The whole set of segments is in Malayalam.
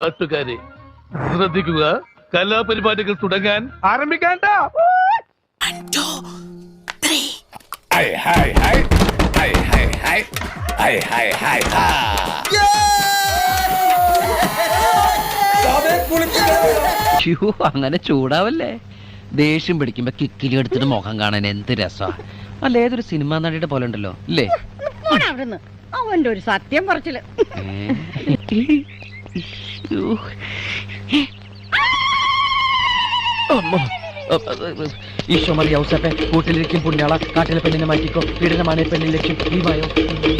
നാട്ടുകാരെ ശ്രദ്ധിക്കുക, കലാപരിപാടികൾ തുടങ്ങാൻ ആരംഭിക്കാൻ. അങ്ങനെ ചൂടാവല്ലേ. ദേഷ്യം പിടിക്കുമ്പോ കിക്കിലി എടുത്തിട്ട് മുഖം കാണാൻ എന്ത് രസാ. അല്ല, ഏതൊരു സിനിമാ നടിയുടെ പോലെ ഉണ്ടല്ലോ അല്ലേ? അവന്റെ ഒരു സത്യം പറച്ചില്. കൂട്ടിലിരിക്കും പുണ്യാള, കാട്ടിലെ പെണ്ണിനെ മാറ്റിക്കോ, പീഡനമാണ് പെണ്ണിന് ലക്ഷ്യം.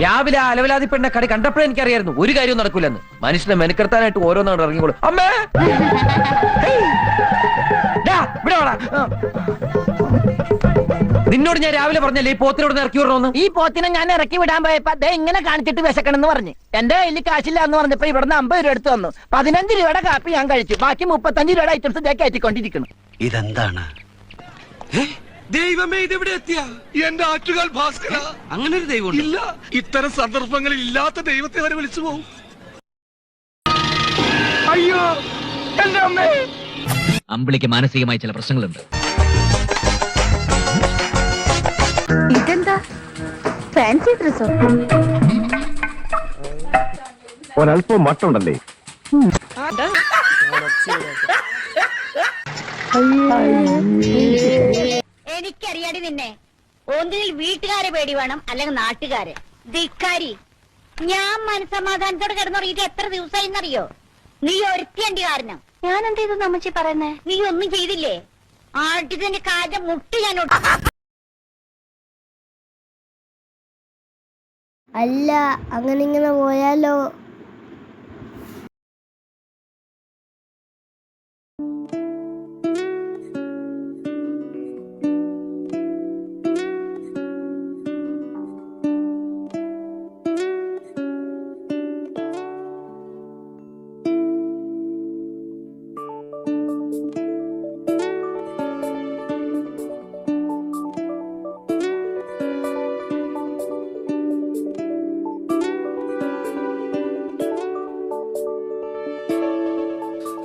രാവിലെ അലവലാതി പെണ്ണ കടി കണ്ടപ്പോഴേ എനിക്കറിയായിരുന്നു ഒരു കാര്യവും നടക്കൂലെന്ന്. മനുഷ്യനെ മെനക്കെടുത്താനായിട്ട് ഓരോന്നാണ് ഇറങ്ങിക്കോളൂ. അമ്മേ, നിന്നോട് ഞാൻ രാവിലെ പറഞ്ഞല്ലേ ഈ പോത്തിനോട് ഇറക്കി വിടണമെന്ന്. ഈ പോത്തിനെ ഞാൻ ഇറക്കി വിടാൻ പോയപ്പോ അതേ ഇങ്ങനെ കാണിച്ചിട്ട് വിശക്കണെന്ന് പറഞ്ഞു. എന്റെ കയ്യിൽ കാശില്ല എന്ന് പറഞ്ഞപ്പോ ഇവിടുന്ന് 50 രൂപ എടുത്തു വന്നു. 15 രൂപയുടെ കാപ്പി ഞാൻ കഴിച്ചു. ബാക്കി 35 രൂപയുടെ ഐറ്റംസ് ഇതേ കയറ്റിക്കൊണ്ടിരിക്കുന്നു. ഇതെന്താണ് ദൈവമേ, ഇതെവിടെ എത്തിയ എന്റെ ആറ്റുകാൽ ഭാസ്കര? അങ്ങനെ ഒരു ദൈവം ഇല്ല, ഇത്തരം സന്ദർഭങ്ങളിൽ ഇല്ലാത്ത ദൈവത്തെ വരെ വിളിച്ചു പോകും. അയ്യോ എന്റെ അമ്മേ. അമ്പിളിക്ക് മാനസികമായ ചില പ്രശ്നങ്ങളുണ്ട്. ഇതെന്താ ഫാൻസി ഡ്രസ്സോ? ഒരല്പം മട്ടുണ്ടല്ലേ? എനിക്കറിയാടി നിന്നെ. ഒന്നിൽ വീട്ടുകാരെ പേടി വേണം, അല്ലെങ്കിൽ നാട്ടുകാരെ. ധിക്കാരി, ഞാൻ മനസമാധാനത്തോടെ കിടന്നുറങ്ങിയിട്ട് എത്ര ദിവസമായിന്നറിയോ? നീ ഒരുത്തിയണ്ടി കാരണം. ഞാൻ എന്ത് ചെയ്തു അമ്മച്ചി പറയുന്നേ? നീ ഒന്നും ചെയ്തില്ലേ? ആട്ടിന്റെ കാര്യം മുട്ടി ഞാൻ. അല്ല, അങ്ങനെ ഇങ്ങനെ പോയാലോ?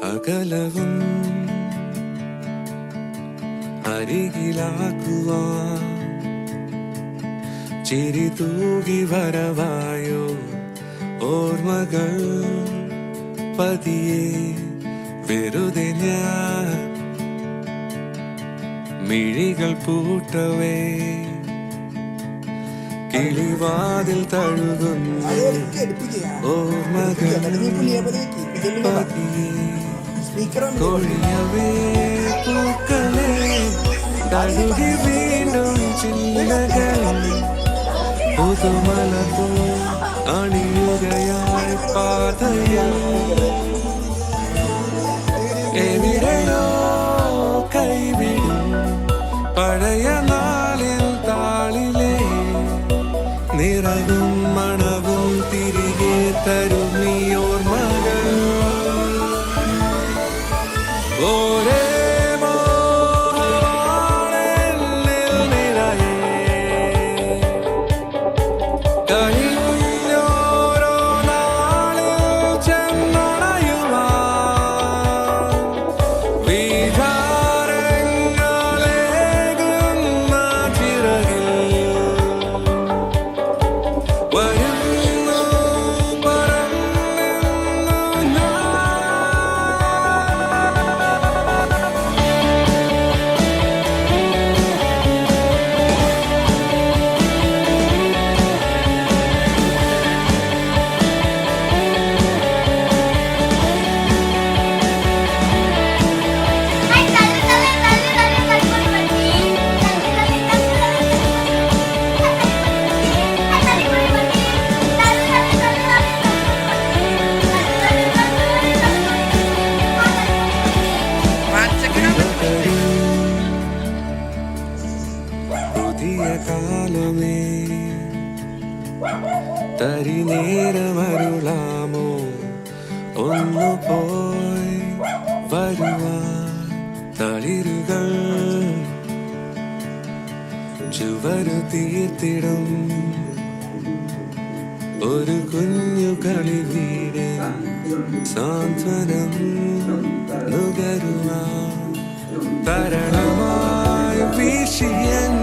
അകലവും അരികിലാക്കുവാൻ ചിരി തൂകി വരവായോ ഓർമ്മകൾ പതിയെ വെറുതെ ഞാൻ മിഴികൾ പൂട്ടവേ കിളിവാതിൽ തഴുകുന്നു ഓർമ്മകൾ പതിയെ കൊഴിയവേ പൂക്കളെ തഴുകി വീണ്ടും ചില്ലകൾ പുതുമലപ്പോ അണിയുകയായി പാതയിൽ എവിടെയോ കൈവിടും പഴയ നാളിൽ താളിലെ നിറവും മണവും തിരികെ തരും നീ ഓർമ്മകൾ. ഓരേ മോഹവാണെന്നിൽ നിറയെ കഴിഞ്ഞോരോ നാളിൽ ചെന്നണയുവാൻ വിചാരങ്ങളേകുന്ന ചിറകിൽ വരുന്നു പറന്നു ഞാൻ. പുതിയ കാലമേ തരി നേരമരുളാമോ ഒന്നു പോയി വരുവാൻ തളിരുകൾ ചുവരു തീർത്തിടും ഒരു കുഞ്ഞു കളി വീട് സാന്ത്വനം നുകരുവാൻ തരണമായി വീശിയൻ